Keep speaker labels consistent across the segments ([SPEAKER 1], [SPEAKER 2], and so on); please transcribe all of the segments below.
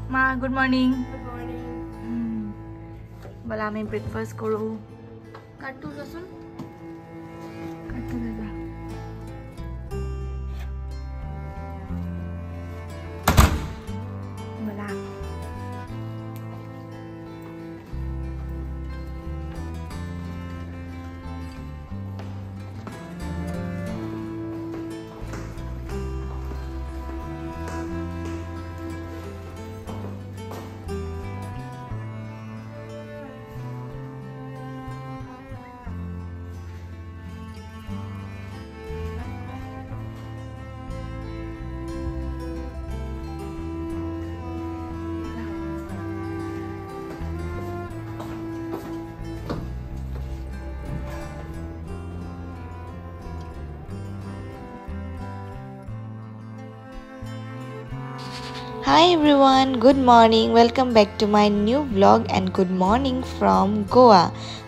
[SPEAKER 1] Ma, good morning.
[SPEAKER 2] Good morning.
[SPEAKER 1] Bala, I breakfast karo. Kattu lasun. Kattu daga. Bala.
[SPEAKER 3] Hi everyone, good morning. Welcome back to my new vlog and good morning from Goa.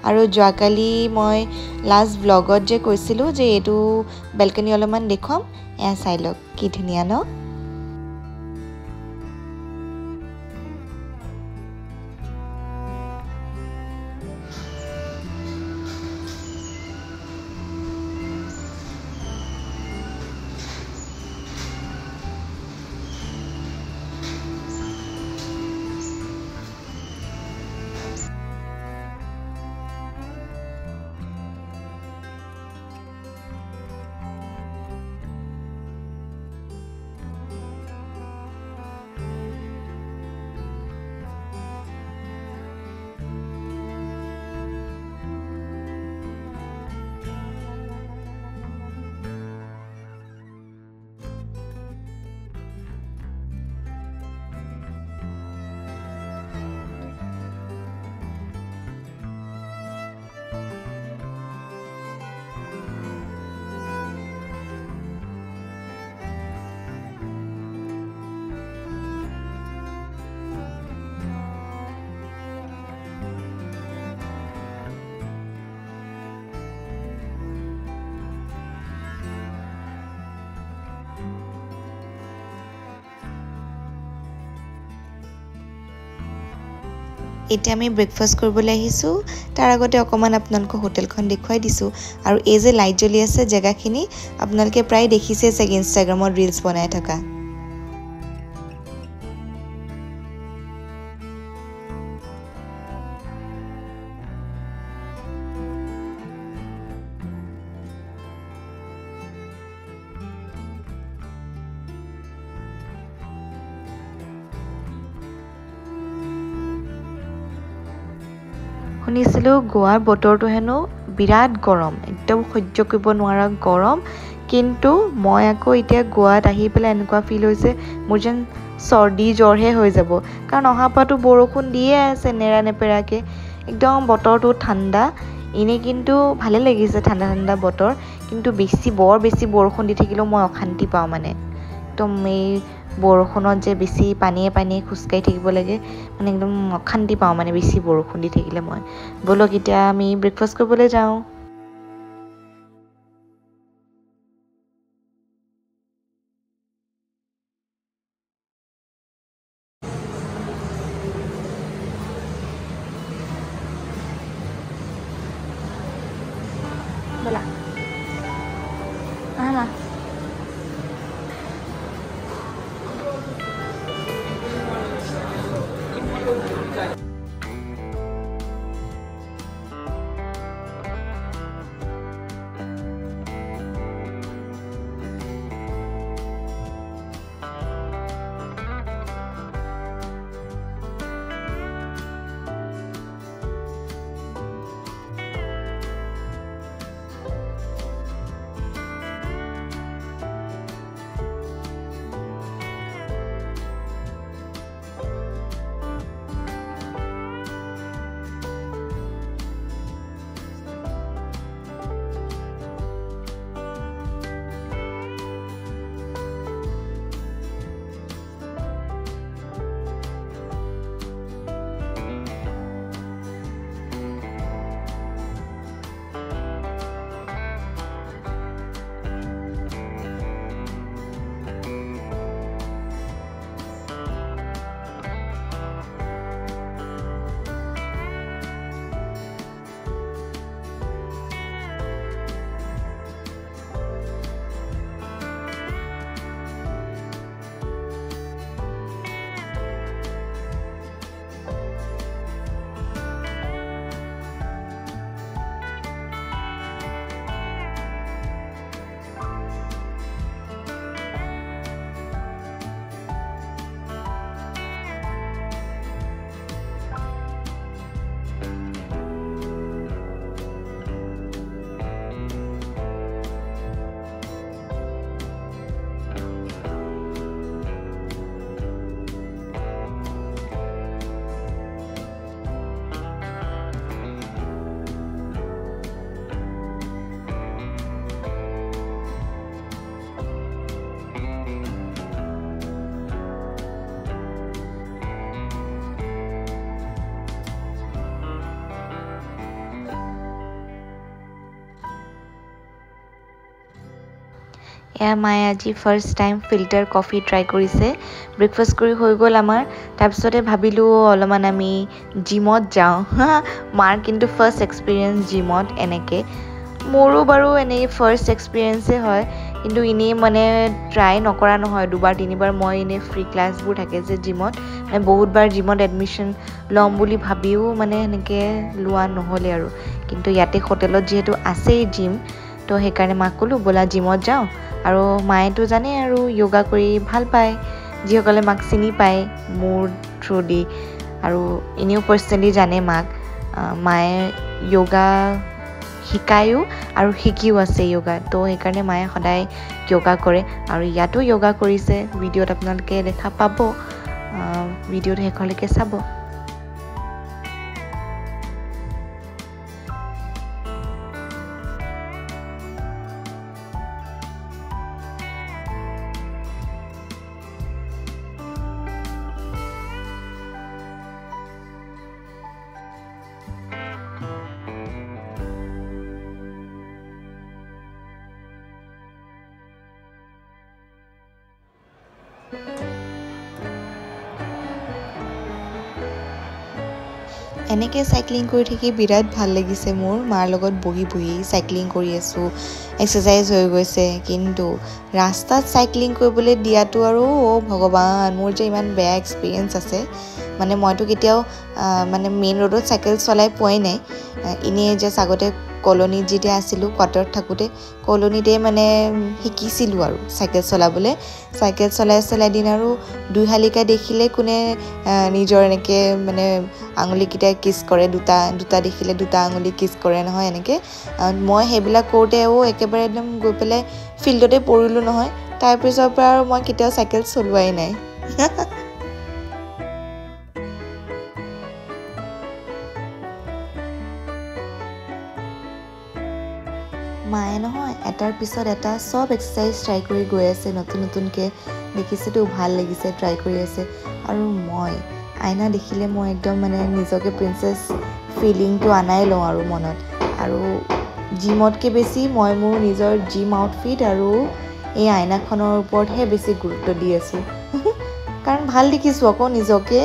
[SPEAKER 3] Aru joakali moi last vlogot je koisilu je etu balcony oloman dekhom ya sailok ki dhuniya no. এতিয়া আমি breakfast কৰিবলৈ আহিছো তাৰ আগতে অকমান আপোনালোকক হোটেলখন দেখুৱাই দিছো আৰু এই যে লাইট জ্বলি আছে জায়গাখিনি আপোনালোকে প্ৰায় দেখিছে চাগে ইনষ্টাগ্ৰামত ৰিলছ বনাই থকা শুনিছিলো গোৱাৰ বতৰটো হেনো বিৰাট গৰম একদম সহ্য কৰিব নোৱাৰা গৰম কিন্তু মই আকৌ এতিয়া গোৱাত আহি পেলাই এনেকুৱা ফিল হৈছে মোৰ যেন সৰ্দি জ্বৰহে হৈ যাব কাৰণ অহাপাটো বৰষুণ দিয়ে আছে নেৰা নেপেৰাকে একদম বতৰটো ঠাণ্ডা ইনে কিন্তু ভালে লাগিছে ঠাণ্ডা ঠাণ্ডা বতৰ কিন্তু বৰ বেছি বৰষুণ দি থাকিলেও মই অশান্তি পাওঁ মানে একদম এই বৰষুণত যে বেছি পানীয়ে খুসকাই থাকিব লাগে মানে একদম অশান্তি পাওঁ মানে বেছি বৰষুণ দি থাকিলে মই বলক এতিয়া আমি ব্ৰেকফাষ্ট কৰিবলৈ যাওঁ
[SPEAKER 1] Bala. Aha.
[SPEAKER 3] এয়া মায়ে আজি first time filter coffee try কৰিছে ব্ৰেকফাষ্ট কৰি হৈ গ'ল আমাৰ তাৰপিছতে ভাবিলোঁ অলপমান আমি জিমত যাওঁ মাৰ কিন্তু ফাৰ্ষ্ট এক্সপিৰিয়েঞ্চ জিমত এনেকৈ মোৰো বাৰু এনেই ফাৰ্ষ্ট এক্সপিৰিয়েঞ্চে হয় কিন্তু এনেই মানে ট্ৰাই নকৰা নহয় দুবাৰ তিনিবাৰ মই এনেই ফ্ৰী ক্লাছবোৰ থাকে যে জিমত মানে বহুতবাৰ জিমত এডমিশ্যন ল'ম বুলি ভাবিও মানে এনেকৈ লোৱা নহ'লে আৰু কিন্তু ইয়াতে হোটেলত যিহেতু আছেই জিম তো সেইকাৰণে মাক ক'লোঁ ব'লা জিমত যাওঁ আৰু মায়েতো জানে আৰু য়োগা কৰি ভাল পায় যিসকলে মাক চিনি পায় মোৰ থ্ৰু দি আৰু এনেও পাৰ্চনেলি জানে মাক মায়ে য়োগা শিকায়ো আৰু শিকিও আছে য়োগা তো সেইকাৰণে মায়ে সদায় য়োগা কৰে আৰু ইয়াতো য়োগা কৰিছে ভিডিঅ'ত আপোনালোকে দেখা পাব ভিডিঅ'টো শেষলৈকে চাব এনেকৈ চাইক্লিং কৰি থাকি বিৰাট ভাল লাগিছে মোৰ মাৰ লগত বহি বহি চাইক্লিং কৰি আছোঁ এক্সাৰচাইজ হৈ গৈছে কিন্তু ৰাস্তাত চাইক্লিং কৰিবলৈ দিয়াটো আৰু ভগৱান মোৰ যে ইমান বেয়া এক্সপিৰিয়েঞ্চ আছে মানে মইতো কেতিয়াও মানে মেইন ৰোডত চাইকেল চলাই পোৱাই নাই এনেই জাষ্ট আগতে কলনীত যেতিয়া আছিলোঁ কোৱাৰ্টাৰত থাকোঁতে কলনীতে মানে শিকিছিলোঁ আৰু চাইকেল চলাবলৈ চাইকেল চলাই এদিন আৰু দুই শালিকা দেখিলে কোনে নিজৰ এনেকৈ মানে আঙুলিকেইটা কিছ কৰে দুটা দেখিলে দুটা আঙুলি কিছ কৰে নহয় এনেকৈ মই সেইবিলাক কৰোঁতে একেবাৰে একদম গৈ পেলাই ফিল্ডতে পৰিলোঁ নহয় তাৰপিছৰ পৰা আৰু মই কেতিয়াও চাইকেল চলোৱাই নাই মায়ে নহয় এটাৰ পিছত এটা চব এক্সাৰচাইজ ট্ৰাই কৰি গৈ আছে নতুনকৈ দেখিছেতো ভাল লাগিছে ট্ৰাই কৰি আছে আৰু মই আইনা দেখিলে মই একদম মানে নিজকে প্ৰিন্সেছ ফিলিংটো আনাই লওঁ আৰু মনত আৰু জিমতকৈ বেছি মই মোৰ নিজৰ জিম আউটফিট আৰু এই আইনাখনৰ ওপৰতহে বেছি গুৰুত্ব দি আছোঁ কাৰণ ভাল দেখিছোঁ আকৌ নিজকে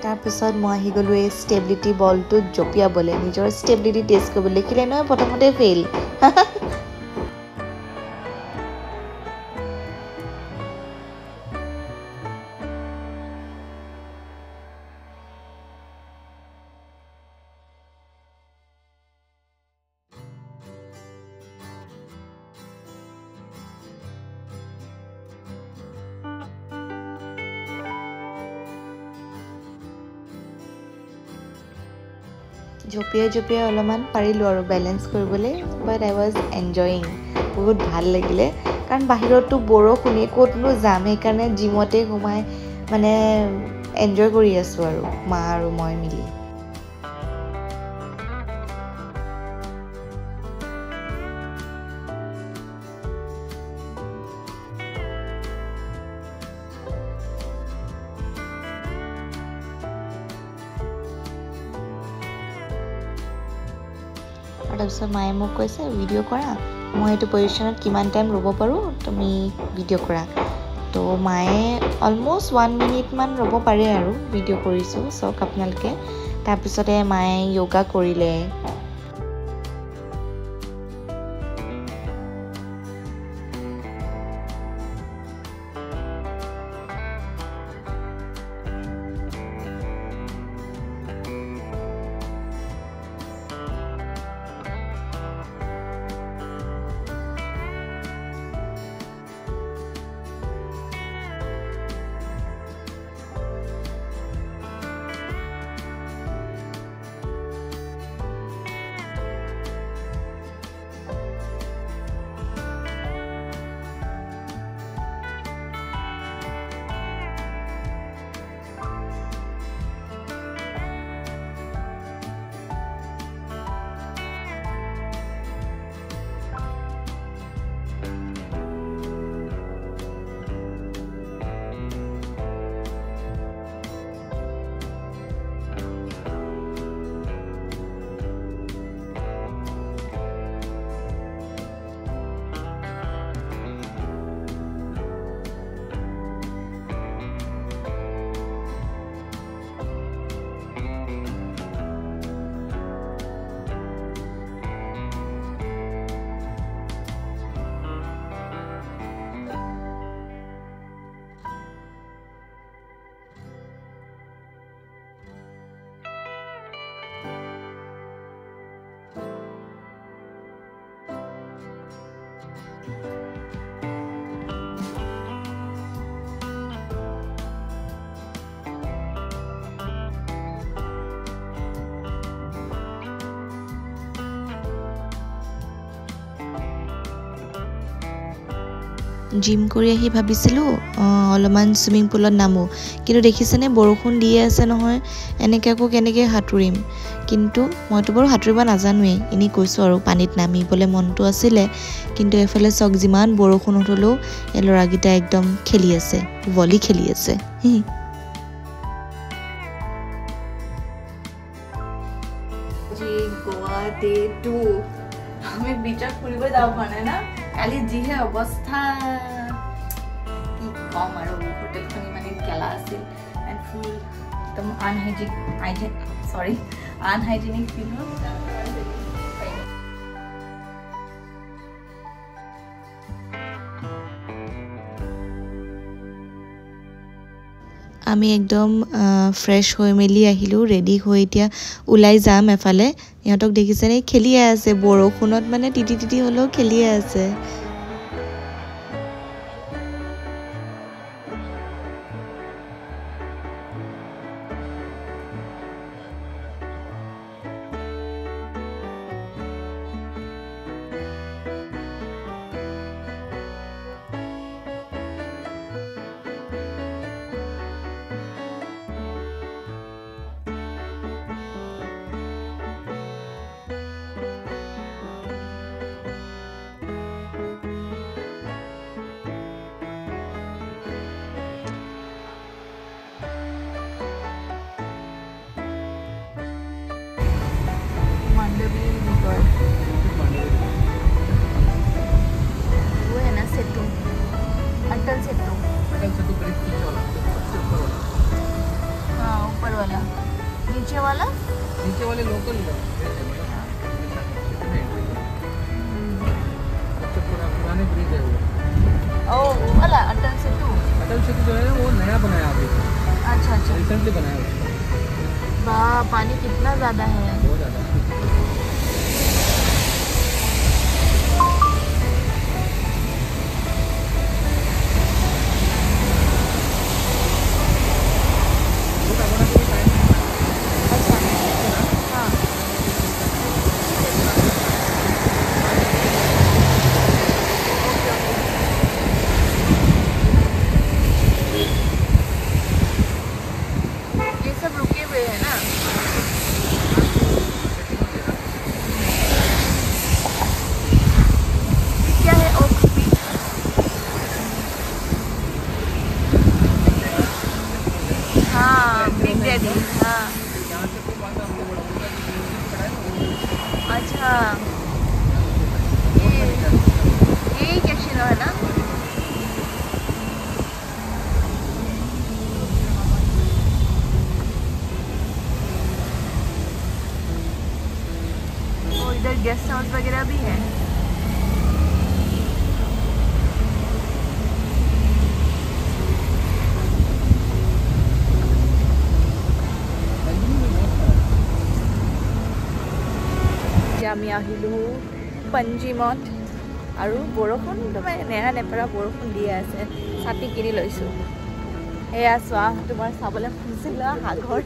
[SPEAKER 3] তাৰপিছত মই আহি গ'লোঁ এই ষ্টেবিলিটি বলটোত জঁপিয়াবলৈ নিজৰ ষ্টেবিলিটি টেষ্ট কৰিবলৈ দেখিলে নহয় প্ৰথমতে ফেইল জঁপিয়াই অলপমান পাৰিলোঁ আৰু বেলেঞ্চ কৰিবলৈ বাট আই ৱাজ এনজয়িং বহুত ভাল লাগিলে কাৰণ বাহিৰততো বৰষুণে ক'তনো যাম সেইকাৰণে জিমতে সোমাই মানে এনজয় কৰি আছোঁ আৰু মা আৰু মই মিলি তাৰপিছত মায়ে মোক কৈছে ভিডিঅ' কৰা মই এইটো পজিশ্যনত কিমান টাইম ৰ'ব পাৰোঁ তুমি ভিডিঅ' কৰা তো মায়ে অলম'ষ্ট 1 মিনিটমান ৰ'ব পাৰে আৰু ভিডিঅ' কৰিছোঁ চাওক আপোনালোকে তাৰপিছতে মায়ে য়োগা কৰিলে জিম কৰি আহি ভাবিছিলোঁ অলপমান ছুইমিং পুলত নামো, কিন্তু দেখিছেনে বৰষুণ দিয়ে আছে নহয়, এনেকৈ আকৌ কেনেকৈ সাঁতুৰিম। কিন্তু মইতো বাৰু সাঁতুৰিব নাজানোৱেই, এনেই কৈছোঁ আৰু পানীত নামিবলৈ মনটো আছিলে। কিন্তু এফালে চাওক যিমান বৰষুণ হ'লেও এই ল'ৰাকেইটা একদম খেলি আছে, ভলী খেলি আছে।
[SPEAKER 1] গোৱা ডে 2 আমি বিচত ফুৰিব যাব পৰা নাই না, কালি যিহে অৱস্থা কি কম আৰু। হোটেলখন ইমানে গেলা আছিল এণ্ড ফুল একদম আনহাইজেনিক ফিল হ'ল।
[SPEAKER 3] আমি একদম ফ্ৰেছ হৈ মেলি আহিলোঁ, ৰেডি হৈ এতিয়া ওলাই যাম এফালে। ইহঁতক দেখিছেনে খেলিয়ে আছে, বৰষুণত মানে তিতি তিতি হ'লেও খেলিয়ে আছে।
[SPEAKER 1] वो है ना सेतु, अटल सेतु। हाँ ऊपर वाला, नीचे वाला
[SPEAKER 2] लोकल पुराने ब्रिज है वो।
[SPEAKER 1] ओ वो वाला अटल सेतु
[SPEAKER 2] जो है वो नया बनाया अभी।
[SPEAKER 1] अच्छा अच्छा,
[SPEAKER 2] रिसेंटली बनाया उसको।
[SPEAKER 1] वाह पानी कितना ज़्यादा है,
[SPEAKER 2] बहुत ज़्यादा।
[SPEAKER 1] अच्छा यही कैसीनो है ना। और इधर गेस्ट हाउस वगैरह भी है। আমি আহিলোঁ পঞ্জিমত আৰু বৰষুণ তোমাৰ নেৰা নেপেৰা বৰষুণ দিয়ে আছে, ছাতি কিনি লৈছোঁ। এয়া চোৱা, তোমাৰ চাবলৈ খুজিছিলা সাগৰ।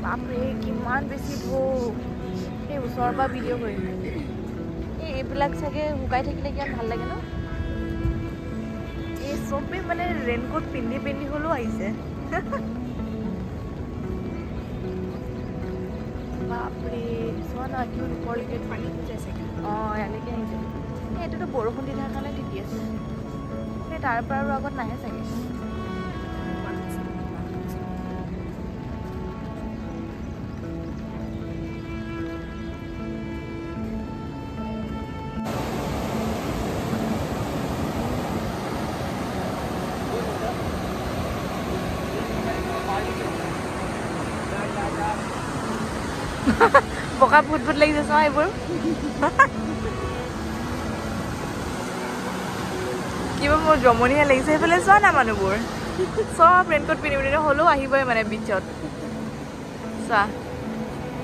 [SPEAKER 1] বাপৰে কিমান বেছি ঢৌ, সেই ওচৰৰ পৰা ভিডিঅ' কৰিম। এইবিলাক চাগে শুকাই থাকিলে কিমান ভাল লাগে ন। এই চবেই মানে ৰেইনকোট পিন্ধি পিন্ধি হ'লেও আহিছে। বাপৰে চোৱা না কি ওপৰলৈকে পানী হৈ যায় চাগে। অঁ ইয়ালৈকে আহিছে, এইটোতো বৰষুণ দি থকাৰ কাৰণে তিতি আছে, সেই তাৰ পৰা আৰু আগত নাহে চাগে। বকা ভূত ভূত লাগিছে চোৱা এইবোৰ। কিবা মোৰ জমনিহে লাগিছে। সেইফালে চোৱা না মানুহবোৰ চব ৰেইনকোট পিন্ধি পিন্ধি হ'লেও আহিবই মানে বিচত। চোৱা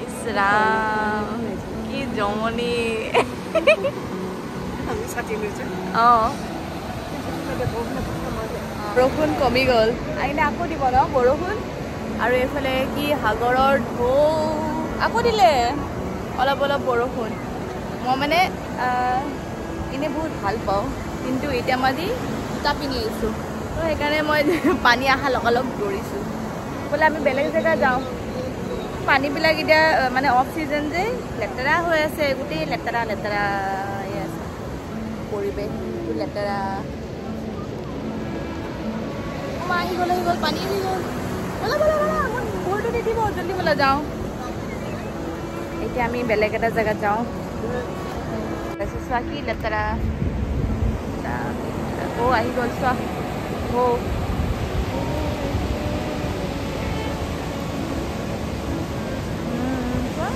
[SPEAKER 1] ইছ ৰাম কি জমনি। অঁ বৰষুণ কমি গ'ল, আহিলে আকৌ দিব ন বৰষুণ। আৰু এইফালে কি সাগৰৰ ঢৌ, আকৌ দিলে অলপ অলপ বৰষুণ। মই মানে এনেই বহুত ভাল পাওঁ কিন্তু এতিয়া মই জোতা পিন্ধি আহিছোঁ তো সেইকাৰণে মই পানী অহা লগালগ দৌৰিছোঁ বোলে আমি বেলেগ জেগা যাওঁ পানীবিলাক এতিয়া মানে অফ চিজন যে লেতেৰা হৈ আছে গোটেই লেতেৰা লেতেৰা আছে পৰিৱেশ লেতেৰা আহি গ'ল পানী আহি গ'ল বলা বলা বলা মই ভৰটো দি দিব জলদি বলা যাওঁ এতিয়া আমি বেলেগ এটা জেগাত যাওঁ চোৱা কি লেতেৰা আহি গ'ল চোৱা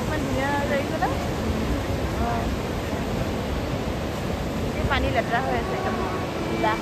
[SPEAKER 1] ইমান ধুনীয়া লাগিছে না পানী লেতেৰা হৈ আছে একদম নীলা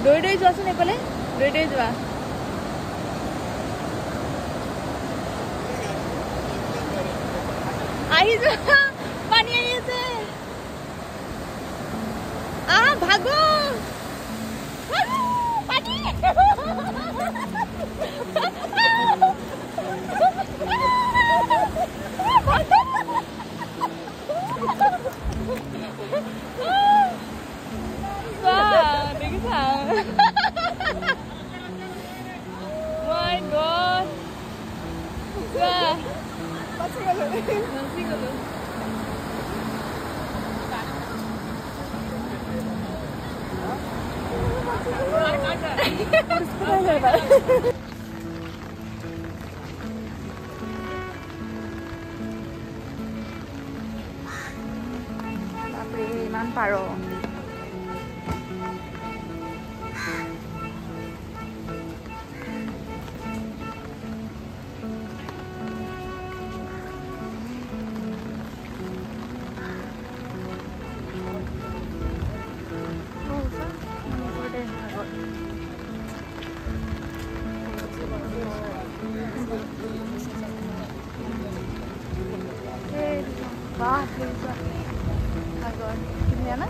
[SPEAKER 1] দৌৰি দৌৰি যোৱাচোন এইফালে দৌৰি দৌৰি যোৱা আহি যোৱা পানী আহি আছে ভাগো পানী My God. Bapak iman paro. Wah, bisa. Agak gimana?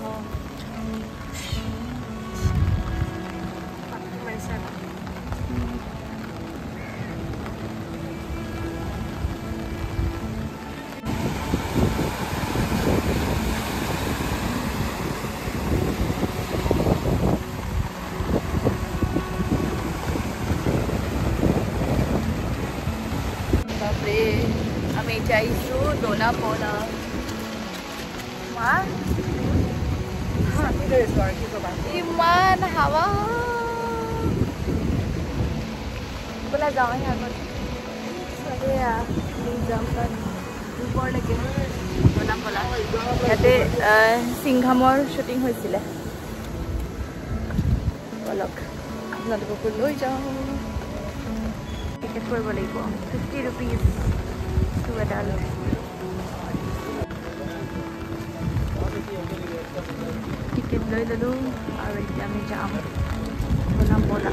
[SPEAKER 1] Oh. আমি যাইছো দোনা পোলা ইমান হাৱা বোলা যাওঁহে আগত ওপৰলৈকে দোনা পোলা ইয়াতে সিংঘামৰ শ্বুটিং হৈছিলে অলপ আপোনালোককো লৈ যাওঁ টিকেট কৰিব লাগিব 50 rupees to adult টিকেট লৈ ললো আৰু এতিয়া আমি যাম বনাম বলা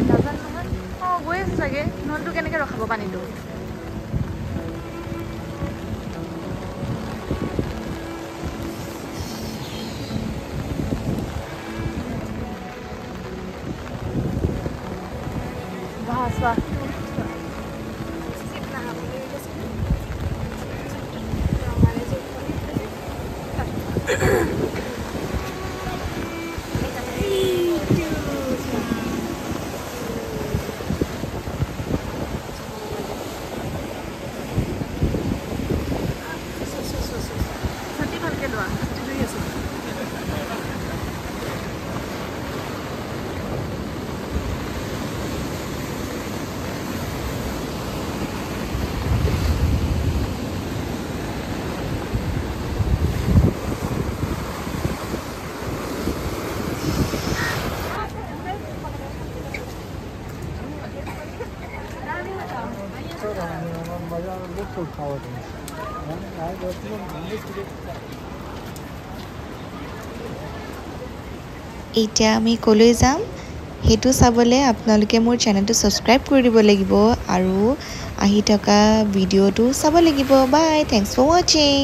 [SPEAKER 1] নাজানো নহয় গৈ আছে চাগে নহ'লেতো কেনেকৈ ৰখাব পানীটো bahasa
[SPEAKER 2] Eiffel Tower.
[SPEAKER 3] এতিয়া আমি কলৈ যাম সেইটো চাবলৈ আপোনালোকে মোৰ চেনেলটো সাবস্ক্ৰাইব কৰি দিব লাগিব আৰু আহি থকা ভিডিঅ'টো চাব লাগিব বাই থ্যাঙ্কস ফৰ ওয়াচিং